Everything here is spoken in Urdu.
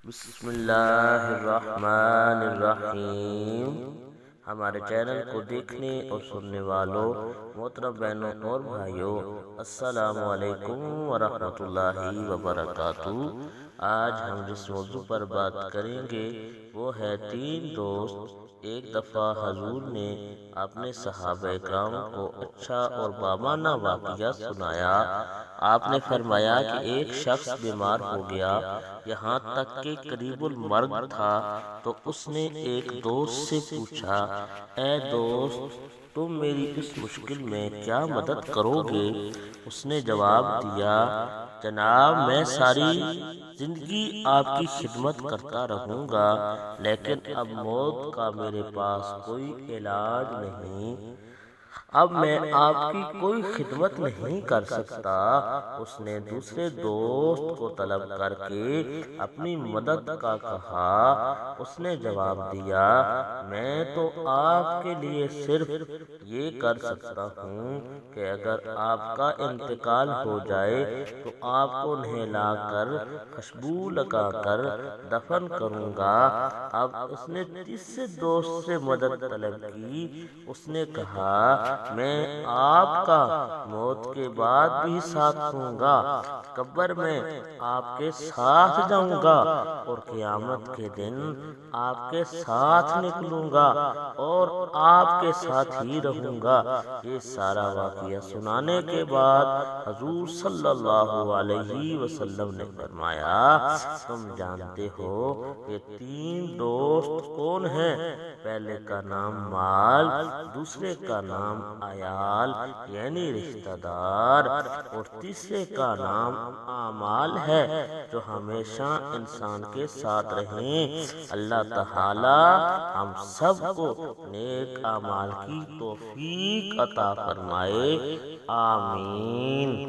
بسم اللہ الرحمن الرحیم۔ ہمارے چینل کو دیکھنے اور سننے والوں محترم بہنوں اور بھائیوں، السلام علیکم ورحمۃ اللہ وبرکاتہ۔ آج ہم جس موضوع پر بات کریں گے وہ ہے تین دوست۔ ایک دفعہ حضور نے اپنے صحابہ کرام کو اچھا اور بامانہ واقعہ سنایا۔ آپ نے فرمایا کہ ایک شخص بیمار ہو گیا، یہاں تک کہ قریب المرگ تھا، تو اس نے ایک دوست سے پوچھا، اے دوست، تم میری اس مشکل میں کیا مدد کرو گے؟ اس نے جواب دیا، جناب، میں ساری زندگی آپ کی خدمت کرتا رہوں گا، لیکن اب موت کا میرے پاس کوئی علاج نہیں، اب میں آپ کی کوئی خدمت نہیں کر سکتا۔ اس نے دوسرے دوست کو طلب کر کے اپنی مدد کا کہا۔ اس نے جواب دیا، میں تو آپ کے لیے صرف یہ کر سکتا ہوں کہ اگر آپ کا انتقال ہو جائے تو آپ کو نہلا کر خوشبو لگا کر دفن کروں گا۔ اب اس نے تیسرے دوست سے مدد طلب کی۔ اس نے کہا، میں آپ کا موت کے بعد بھی ساتھ ہوں گا، قبر میں آپ کے ساتھ جاؤں گا اور قیامت کے دن آپ کے ساتھ نکلوں گا اور آپ کے ساتھ ہی رہوں گا۔ یہ سارا واقعہ سنانے کے بعد حضور صلی اللہ علیہ وسلم نے فرمایا، تم جانتے ہو یہ تین دوست کون ہیں؟ پہلے کا نام مال، دوسرے کا نام عیال یعنی رشتہ دار، اور تیسرے کا نام اعمال ہے جو ہمیشہ انسان کے ساتھ رہیں۔ اللہ تعالی ہم سب کو نیک اعمال کی توفیق عطا فرمائے، آمین۔